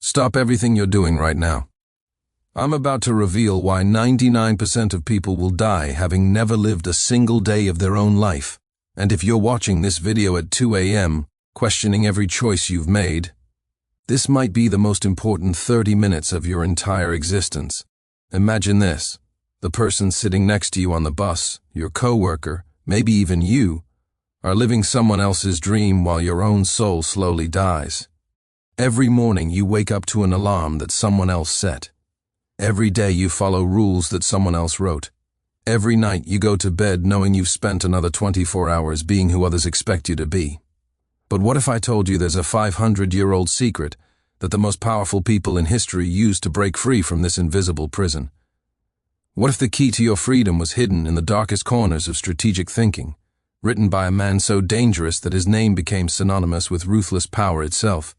Stop everything you're doing right now. I'm about to reveal why 99% of people will die having never lived a single day of their own life. And if you're watching this video at 2 a.m., questioning every choice you've made, this might be the most important 30 minutes of your entire existence. Imagine this. The person sitting next to you on the bus, your coworker, maybe even you, are living someone else's dream while your own soul slowly dies. Every morning you wake up to an alarm that someone else set. Every day you follow rules that someone else wrote. Every night you go to bed knowing you've spent another 24 hours being who others expect you to be. But what if I told you there's a 500-year-old secret that the most powerful people in history used to break free from this invisible prison? What if the key to your freedom was hidden in the darkest corners of strategic thinking, written by a man so dangerous that his name became synonymous with ruthless power itself?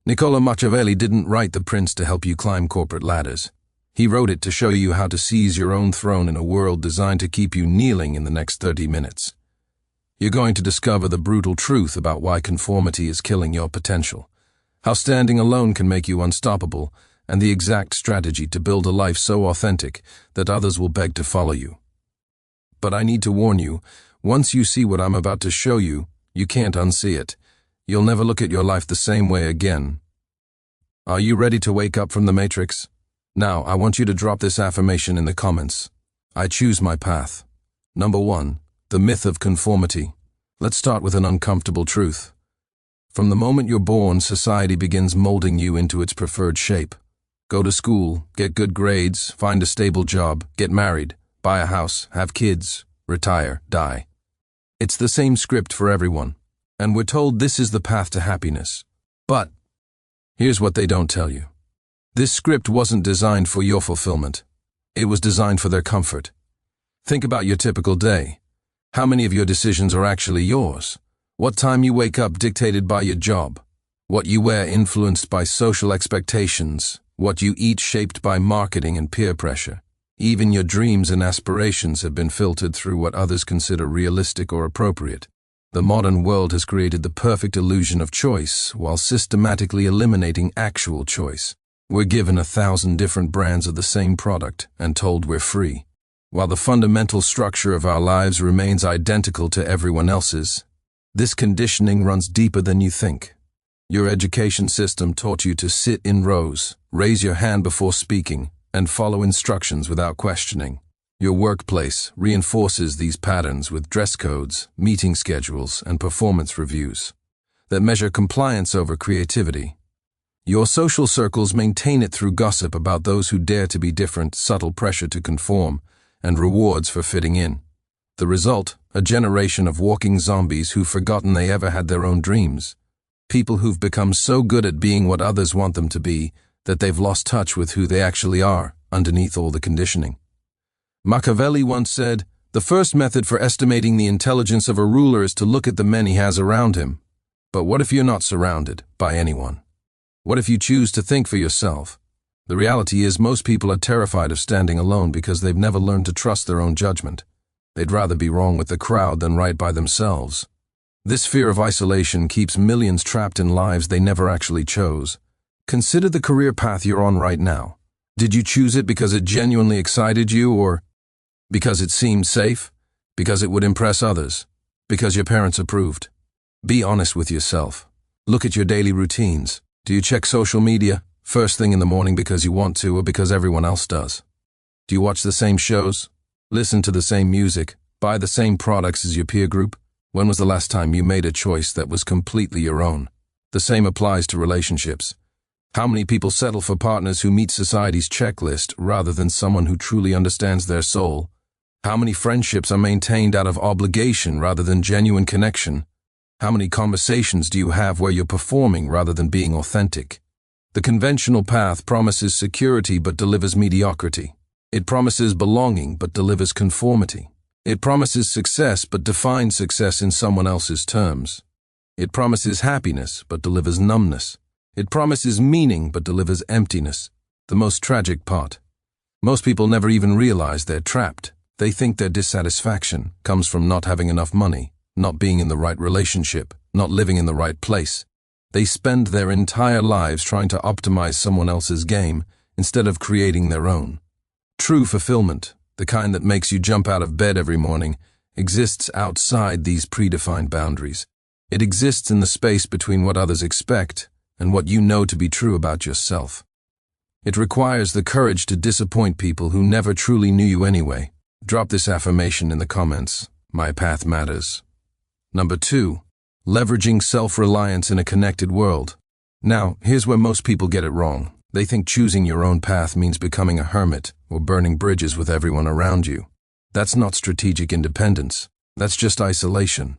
Niccolò Machiavelli didn't write The Prince to help you climb corporate ladders. He wrote it to show you how to seize your own throne in a world designed to keep you kneeling in the next 30 minutes. You're going to discover the brutal truth about why conformity is killing your potential, how standing alone can make you unstoppable, and the exact strategy to build a life so authentic that others will beg to follow you. But I need to warn you, once you see what I'm about to show you, you can't unsee it. You'll never look at your life the same way again. Are you ready to wake up from the Matrix? Now, I want you to drop this affirmation in the comments. I choose my path. Number 1, the myth of conformity. Let's start with an uncomfortable truth. From the moment you're born, society begins molding you into its preferred shape. Go to school, get good grades, find a stable job, get married, buy a house, have kids, retire, die. It's the same script for everyone. And we're told this is the path to happiness. But here's what they don't tell you. This script wasn't designed for your fulfillment. It was designed for their comfort. Think about your typical day. How many of your decisions are actually yours? What time you wake up dictated by your job? What you wear influenced by social expectations? What you eat shaped by marketing and peer pressure? Even your dreams and aspirations have been filtered through what others consider realistic or appropriate. The modern world has created the perfect illusion of choice while systematically eliminating actual choice. We're given 1,000 different brands of the same product and told we're free, while the fundamental structure of our lives remains identical to everyone else's. This conditioning runs deeper than you think. Your education system taught you to sit in rows, raise your hand before speaking, and follow instructions without questioning. Your workplace reinforces these patterns with dress codes, meeting schedules, and performance reviews that measure compliance over creativity. Your social circles maintain it through gossip about those who dare to be different, subtle pressure to conform, and rewards for fitting in. The result, a generation of walking zombies who've forgotten they ever had their own dreams. People who've become so good at being what others want them to be that they've lost touch with who they actually are underneath all the conditioning. Machiavelli once said, "The first method for estimating the intelligence of a ruler is to look at the men he has around him." But what if you're not surrounded by anyone? What if you choose to think for yourself? The reality is most people are terrified of standing alone because they've never learned to trust their own judgment. They'd rather be wrong with the crowd than right by themselves. This fear of isolation keeps millions trapped in lives they never actually chose. Consider the career path you're on right now. Did you choose it because it genuinely excited you, or because it seemed safe? Because it would impress others? Because your parents approved? Be honest with yourself. Look at your daily routines. Do you check social media first thing in the morning because you want to or because everyone else does? Do you watch the same shows? Listen to the same music? Buy the same products as your peer group? When was the last time you made a choice that was completely your own? The same applies to relationships. How many people settle for partners who meet society's checklist rather than someone who truly understands their soul? How many friendships are maintained out of obligation rather than genuine connection? How many conversations do you have where you're performing rather than being authentic? The conventional path promises security but delivers mediocrity. It promises belonging but delivers conformity. It promises success but defines success in someone else's terms. It promises happiness but delivers numbness. It promises meaning but delivers emptiness. The most tragic part. Most people never even realize they're trapped. They think their dissatisfaction comes from not having enough money, not being in the right relationship, not living in the right place. They spend their entire lives trying to optimize someone else's game instead of creating their own. True fulfillment, the kind that makes you jump out of bed every morning, exists outside these predefined boundaries. It exists in the space between what others expect and what you know to be true about yourself. It requires the courage to disappoint people who never truly knew you anyway. Drop this affirmation in the comments. My path matters. Number 2. Leveraging self-reliance in a connected world. Now, here's where most people get it wrong. They think choosing your own path means becoming a hermit or burning bridges with everyone around you. That's not strategic independence. That's just isolation.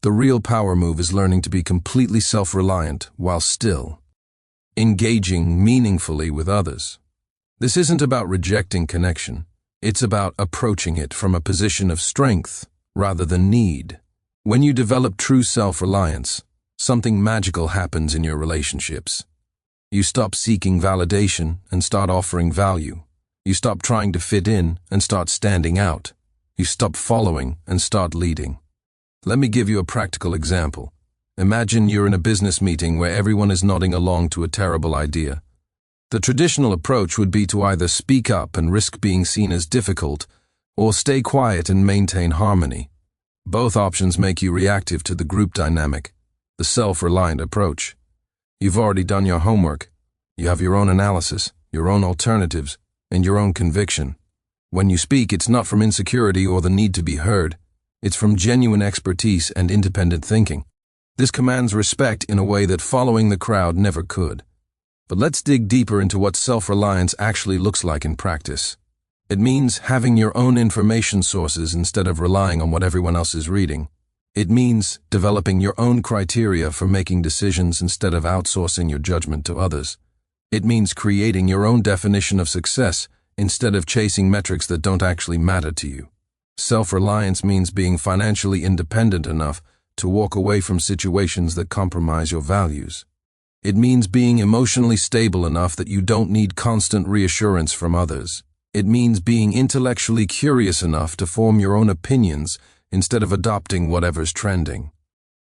The real power move is learning to be completely self-reliant while still engaging meaningfully with others. This isn't about rejecting connection. It's about approaching it from a position of strength rather than need. When you develop true self-reliance, something magical happens in your relationships. You stop seeking validation and start offering value. You stop trying to fit in and start standing out. You stop following and start leading. Let me give you a practical example. Imagine you're in a business meeting where everyone is nodding along to a terrible idea. The traditional approach would be to either speak up and risk being seen as difficult, or stay quiet and maintain harmony. Both options make you reactive to the group dynamic, the self-reliant approach. You've already done your homework. You have your own analysis, your own alternatives, and your own conviction. When you speak, it's not from insecurity or the need to be heard. It's from genuine expertise and independent thinking. This commands respect in a way that following the crowd never could. But let's dig deeper into what self-reliance actually looks like in practice. It means having your own information sources instead of relying on what everyone else is reading. It means developing your own criteria for making decisions instead of outsourcing your judgment to others. It means creating your own definition of success instead of chasing metrics that don't actually matter to you. Self-reliance means being financially independent enough to walk away from situations that compromise your values. It means being emotionally stable enough that you don't need constant reassurance from others. It means being intellectually curious enough to form your own opinions instead of adopting whatever's trending.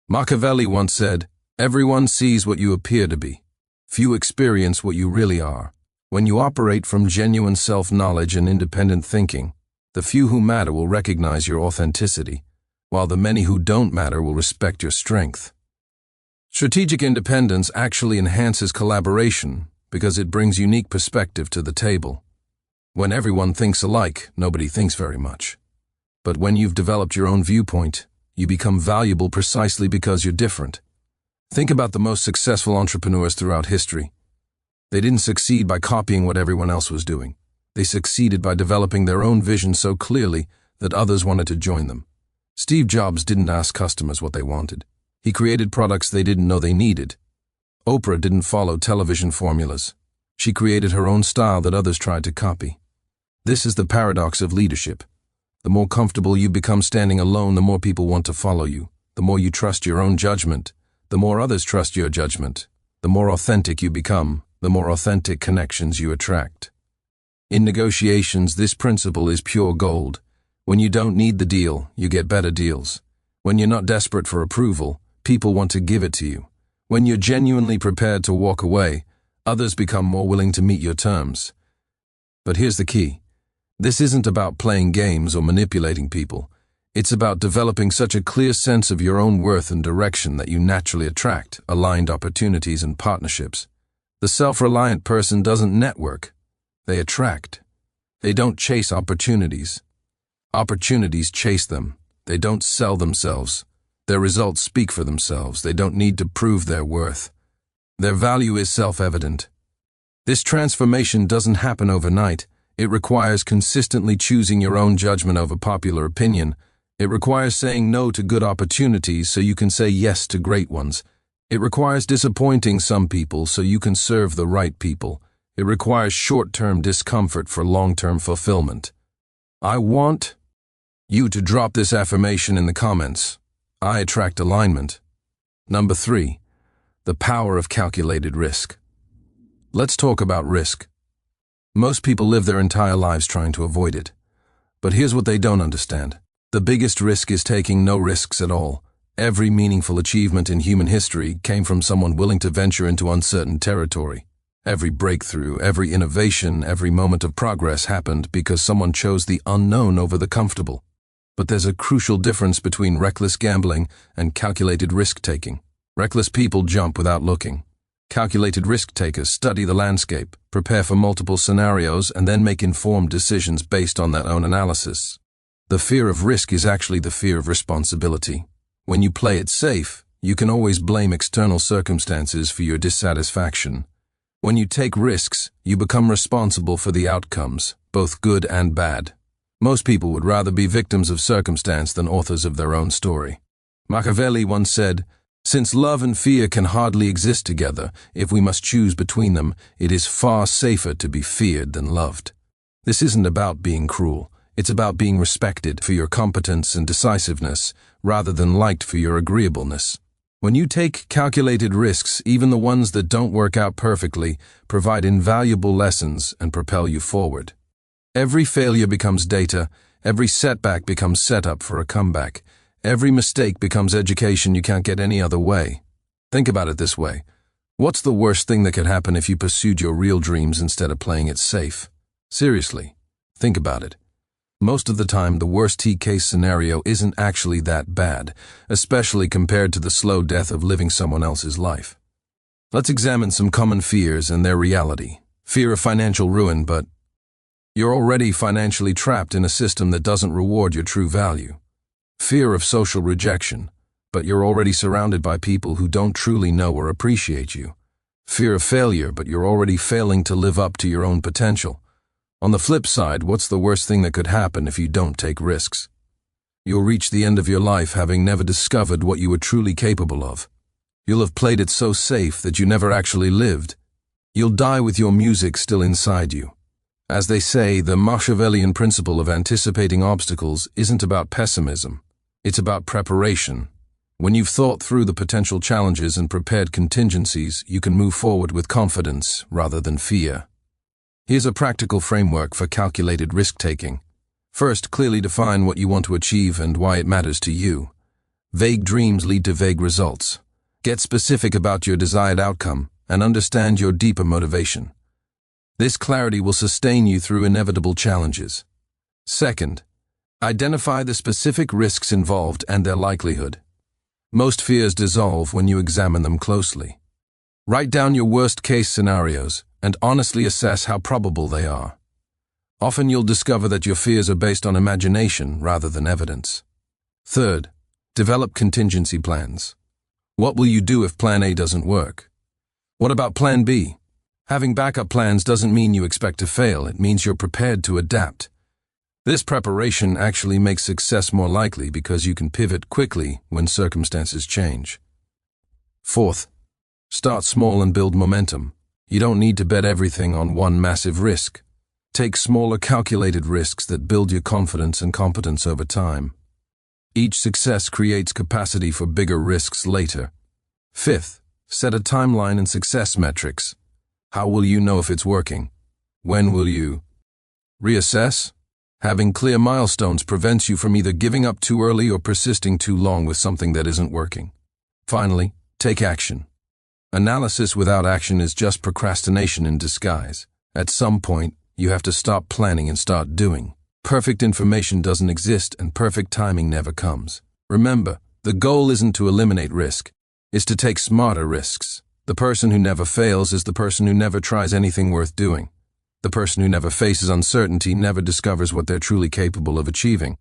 Machiavelli once said, "Everyone sees what you appear to be. Few experience what you really are." When you operate from genuine self-knowledge and independent thinking, the few who matter will recognize your authenticity, while the many who don't matter will respect your strength. Strategic independence actually enhances collaboration because it brings unique perspective to the table. When everyone thinks alike, nobody thinks very much. But when you've developed your own viewpoint, you become valuable precisely because you're different. Think about the most successful entrepreneurs throughout history. They didn't succeed by copying what everyone else was doing. They succeeded by developing their own vision so clearly that others wanted to join them. Steve Jobs didn't ask customers what they wanted. He created products they didn't know they needed. Oprah didn't follow television formulas. She created her own style that others tried to copy. This is the paradox of leadership. The more comfortable you become standing alone, the more people want to follow you. The more you trust your own judgment, the more others trust your judgment. The more authentic you become, the more authentic connections you attract. In negotiations, this principle is pure gold. When you don't need the deal, you get better deals. When you're not desperate for approval, people want to give it to you. When you're genuinely prepared to walk away, others become more willing to meet your terms. But here's the key. This isn't about playing games or manipulating people. It's about developing such a clear sense of your own worth and direction that you naturally attract aligned opportunities and partnerships. The self-reliant person doesn't network. They attract. They don't chase opportunities. Opportunities chase them. They don't sell themselves. Their results speak for themselves. They don't need to prove their worth. Their value is self-evident. This transformation doesn't happen overnight. It requires consistently choosing your own judgment over popular opinion. It requires saying no to good opportunities so you can say yes to great ones. It requires disappointing some people so you can serve the right people. It requires short-term discomfort for long-term fulfillment. I want you to drop this affirmation in the comments. I attract alignment. Number 3, the power of calculated risk. Let's talk about risk. Most people live their entire lives trying to avoid it. But here's what they don't understand. The biggest risk is taking no risks at all. Every meaningful achievement in human history came from someone willing to venture into uncertain territory. Every breakthrough, every innovation, every moment of progress happened because someone chose the unknown over the comfortable. But there's a crucial difference between reckless gambling and calculated risk-taking. Reckless people jump without looking. Calculated risk-takers study the landscape, prepare for multiple scenarios, and then make informed decisions based on their own analysis. The fear of risk is actually the fear of responsibility. When you play it safe, you can always blame external circumstances for your dissatisfaction. When you take risks, you become responsible for the outcomes, both good and bad. Most people would rather be victims of circumstance than authors of their own story. Machiavelli once said, "Since love and fear can hardly exist together, if we must choose between them, it is far safer to be feared than loved." This isn't about being cruel. It's about being respected for your competence and decisiveness, rather than liked for your agreeableness. When you take calculated risks, even the ones that don't work out perfectly, provide invaluable lessons and propel you forward. Every failure becomes data, every setback becomes setup for a comeback, every mistake becomes education you can't get any other way. Think about it this way. What's the worst thing that could happen if you pursued your real dreams instead of playing it safe? Seriously, think about it. Most of the time, the worst-case scenario isn't actually that bad, especially compared to the slow death of living someone else's life. Let's examine some common fears and their reality. Fear of financial ruin, but you're already financially trapped in a system that doesn't reward your true value. Fear of social rejection, but you're already surrounded by people who don't truly know or appreciate you. Fear of failure, but you're already failing to live up to your own potential. On the flip side, what's the worst thing that could happen if you don't take risks? You'll reach the end of your life having never discovered what you were truly capable of. You'll have played it so safe that you never actually lived. You'll die with your music still inside you. As they say, the Machiavellian principle of anticipating obstacles isn't about pessimism. It's about preparation. When you've thought through the potential challenges and prepared contingencies, you can move forward with confidence rather than fear. Here's a practical framework for calculated risk-taking. First, clearly define what you want to achieve and why it matters to you. Vague dreams lead to vague results. Get specific about your desired outcome and understand your deeper motivation. This clarity will sustain you through inevitable challenges. Second, identify the specific risks involved and their likelihood. Most fears dissolve when you examine them closely. Write down your worst-case scenarios and honestly assess how probable they are. Often you'll discover that your fears are based on imagination rather than evidence. Third, develop contingency plans. What will you do if Plan A doesn't work? What about Plan B? Having backup plans doesn't mean you expect to fail, it means you're prepared to adapt. This preparation actually makes success more likely because you can pivot quickly when circumstances change. Fourth, start small and build momentum. You don't need to bet everything on one massive risk. Take smaller calculated risks that build your confidence and competence over time. Each success creates capacity for bigger risks later. Fifth, set a timeline and success metrics. How will you know if it's working? When will you reassess? Having clear milestones prevents you from either giving up too early or persisting too long with something that isn't working. Finally, take action. Analysis without action is just procrastination in disguise. At some point, you have to stop planning and start doing. Perfect information doesn't exist and perfect timing never comes. Remember, the goal isn't to eliminate risk, it's to take smarter risks. The person who never fails is the person who never tries anything worth doing. The person who never faces uncertainty never discovers what they're truly capable of achieving.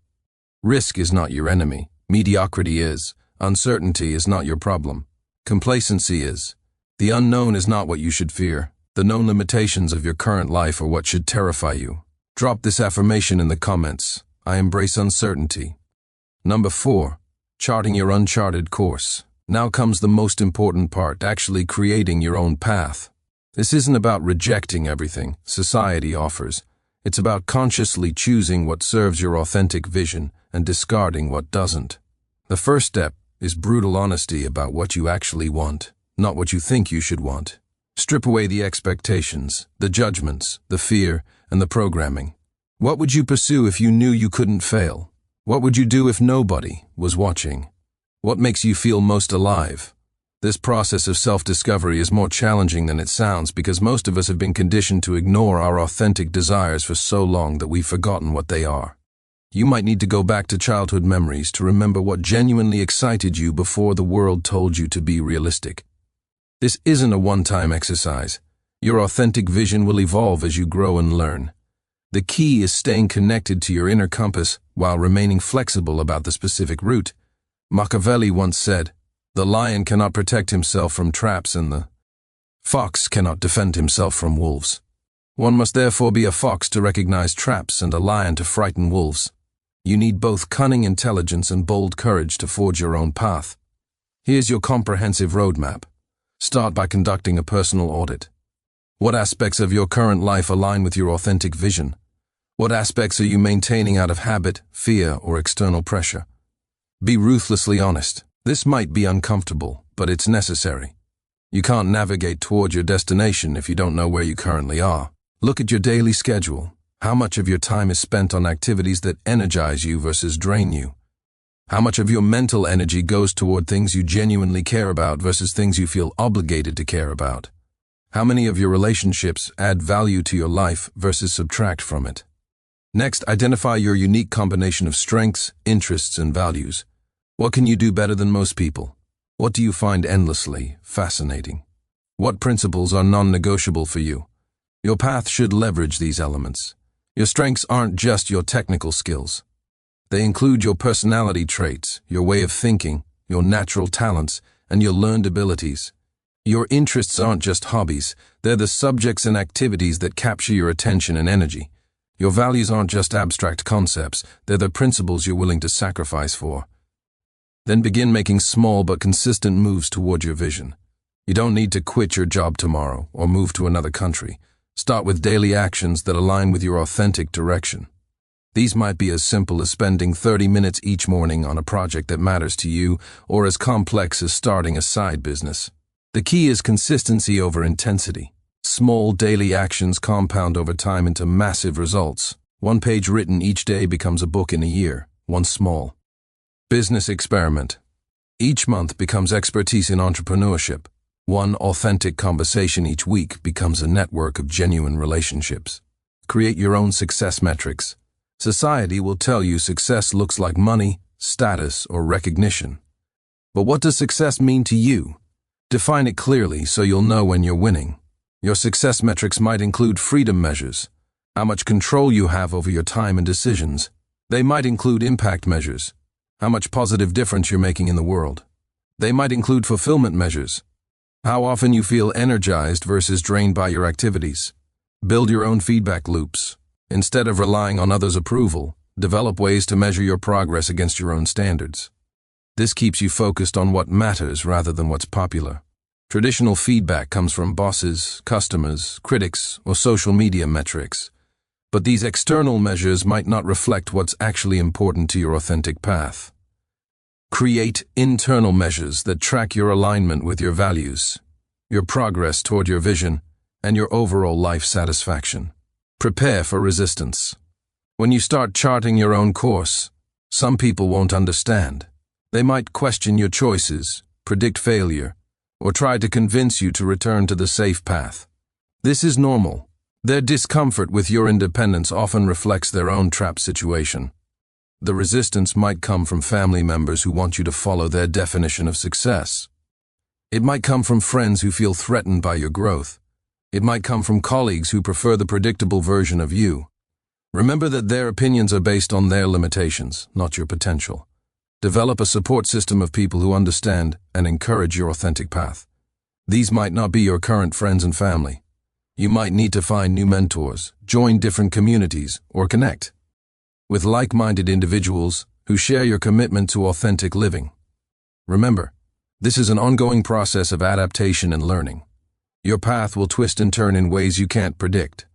Risk is not your enemy. Mediocrity is. Uncertainty is not your problem. Complacency is. The unknown is not what you should fear. The known limitations of your current life are what should terrify you. Drop this affirmation in the comments. I embrace uncertainty. Number 4. Charting your uncharted course. Now comes the most important part, actually creating your own path. This isn't about rejecting everything society offers. It's about consciously choosing what serves your authentic vision and discarding what doesn't. The first step is brutal honesty about what you actually want, not what you think you should want. Strip away the expectations, the judgments, the fear, and the programming. What would you pursue if you knew you couldn't fail? What would you do if nobody was watching? What makes you feel most alive? This process of self-discovery is more challenging than it sounds because most of us have been conditioned to ignore our authentic desires for so long that we've forgotten what they are. You might need to go back to childhood memories to remember what genuinely excited you before the world told you to be realistic. This isn't a one-time exercise. Your authentic vision will evolve as you grow and learn. The key is staying connected to your inner compass while remaining flexible about the specific route. Machiavelli once said, "The lion cannot protect himself from traps and the fox cannot defend himself from wolves." One must therefore be a fox to recognize traps and a lion to frighten wolves. You need both cunning intelligence and bold courage to forge your own path. Here's your comprehensive roadmap. Start by conducting a personal audit. What aspects of your current life align with your authentic vision? What aspects are you maintaining out of habit, fear, or external pressure? Be ruthlessly honest. This might be uncomfortable, but it's necessary. You can't navigate toward your destination if you don't know where you currently are. Look at your daily schedule. How much of your time is spent on activities that energize you versus drain you? How much of your mental energy goes toward things you genuinely care about versus things you feel obligated to care about? How many of your relationships add value to your life versus subtract from it? Next, identify your unique combination of strengths, interests, and values. What can you do better than most people? What do you find endlessly fascinating? What principles are non-negotiable for you? Your path should leverage these elements. Your strengths aren't just your technical skills. They include your personality traits, your way of thinking, your natural talents, and your learned abilities. Your interests aren't just hobbies, they're the subjects and activities that capture your attention and energy. Your values aren't just abstract concepts, they're the principles you're willing to sacrifice for. Then begin making small but consistent moves toward your vision. You don't need to quit your job tomorrow or move to another country. Start with daily actions that align with your authentic direction. These might be as simple as spending 30 minutes each morning on a project that matters to you, or as complex as starting a side business. The key is consistency over intensity. Small daily actions compound over time into massive results. One page written each day becomes a book in a year, one small business experiment. Each month becomes expertise in entrepreneurship. One authentic conversation each week becomes a network of genuine relationships. Create your own success metrics. Society will tell you success looks like money, status, or recognition. But what does success mean to you? Define it clearly so you'll know when you're winning. Your success metrics might include freedom measures, how much control you have over your time and decisions. They might include impact measures, how much positive difference you're making in the world. They might include fulfillment measures, how often you feel energized versus drained by your activities. Build your own feedback loops. Instead of relying on others' approval, develop ways to measure your progress against your own standards. This keeps you focused on what matters rather than what's popular. Traditional feedback comes from bosses, customers, critics, or social media metrics. But these external measures might not reflect what's actually important to your authentic path. Create internal measures that track your alignment with your values, your progress toward your vision, and your overall life satisfaction. Prepare for resistance. When you start charting your own course, some people won't understand. They might question your choices, predict failure, or try to convince you to return to the safe path. This is normal. Their discomfort with your independence often reflects their own trapped situation. The resistance might come from family members who want you to follow their definition of success. It might come from friends who feel threatened by your growth. It might come from colleagues who prefer the predictable version of you. Remember that their opinions are based on their limitations, not your potential. Develop a support system of people who understand and encourage your authentic path. These might not be your current friends and family. You might need to find new mentors, join different communities, or connect with like-minded individuals who share your commitment to authentic living. Remember, this is an ongoing process of adaptation and learning. Your path will twist and turn in ways you can't predict.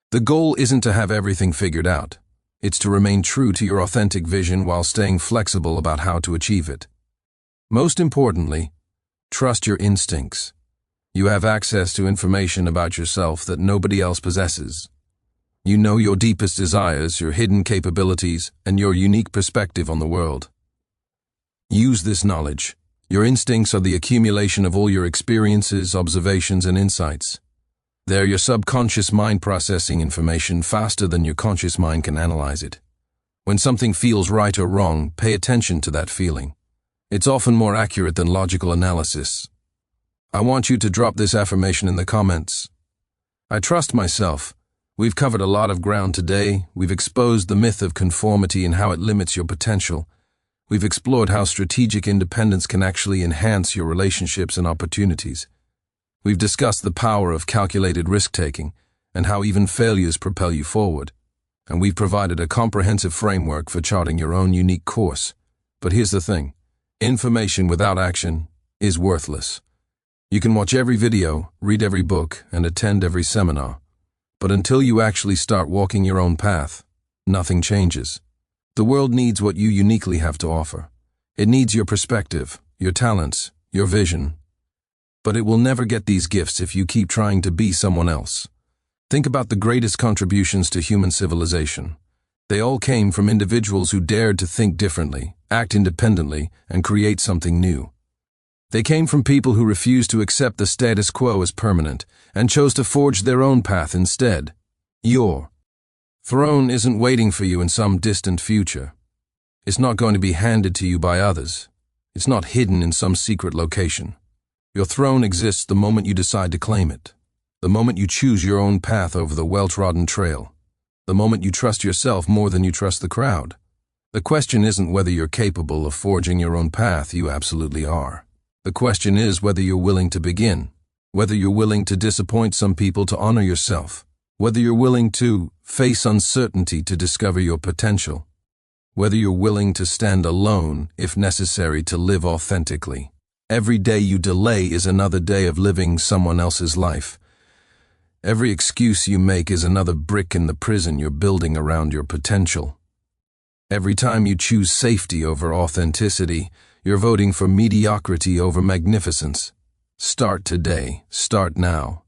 The goal isn't to have everything figured out. It's to remain true to your authentic vision while staying flexible about how to achieve it. Most importantly, trust your instincts. You have access to information about yourself that nobody else possesses. You know your deepest desires, your hidden capabilities, and your unique perspective on the world. Use this knowledge. Your instincts are the accumulation of all your experiences, observations, and insights. They're your subconscious mind processing information faster than your conscious mind can analyze it. When something feels right or wrong, pay attention to that feeling. It's often more accurate than logical analysis. I want you to drop this affirmation in the comments. I trust myself. We've covered a lot of ground today. We've exposed the myth of conformity and how it limits your potential. We've explored how strategic independence can actually enhance your relationships and opportunities. We've discussed the power of calculated risk-taking and how even failures propel you forward. And we've provided a comprehensive framework for charting your own unique course. But here's the thing. Information without action is worthless. You can watch every video, read every book, and attend every seminar. But until you actually start walking your own path, nothing changes. The world needs what you uniquely have to offer. It needs your perspective, your talents, your vision. But it will never get these gifts if you keep trying to be someone else. Think about the greatest contributions to human civilization. They all came from individuals who dared to think differently, act independently, and create something new. They came from people who refused to accept the status quo as permanent and chose to forge their own path instead. Your throne isn't waiting for you in some distant future. It's not going to be handed to you by others. It's not hidden in some secret location. Your throne exists the moment you decide to claim it. The moment you choose your own path over the well-trodden trail. The moment you trust yourself more than you trust the crowd. The question isn't whether you're capable of forging your own path. You absolutely are. The question is whether you're willing to begin. Whether you're willing to disappoint some people to honor yourself. Whether you're willing to face uncertainty to discover your potential. Whether you're willing to stand alone, if necessary, to live authentically. Every day you delay is another day of living someone else's life. Every excuse you make is another brick in the prison you're building around your potential. Every time you choose safety over authenticity, you're voting for mediocrity over magnificence. Start today. Start now.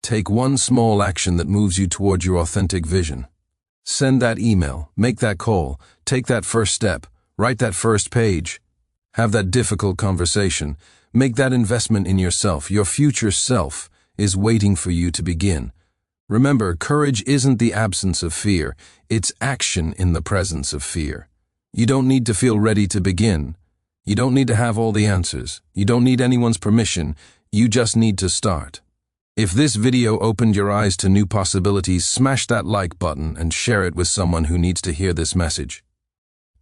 Take one small action that moves you toward your authentic vision. Send that email, make that call, take that first step, write that first page. Have that difficult conversation. Make that investment in yourself. Your future self is waiting for you to begin. Remember, courage isn't the absence of fear. It's action in the presence of fear. You don't need to feel ready to begin. You don't need to have all the answers. You don't need anyone's permission. You just need to start. If this video opened your eyes to new possibilities, smash that like button and share it with someone who needs to hear this message.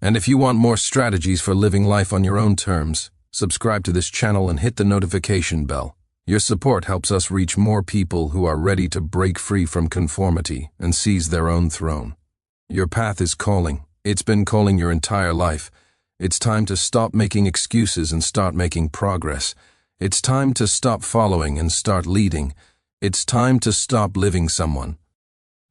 And if you want more strategies for living life on your own terms, subscribe to this channel and hit the notification bell. Your support helps us reach more people who are ready to break free from conformity and seize their own throne. Your path is calling. It's been calling your entire life. It's time to stop making excuses and start making progress. It's time to stop following and start leading. It's time to stop living someone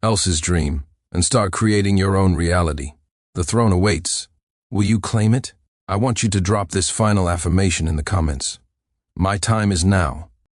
else's dream and start creating your own reality. The throne awaits. Will you claim it? I want you to drop this final affirmation in the comments. My time is now.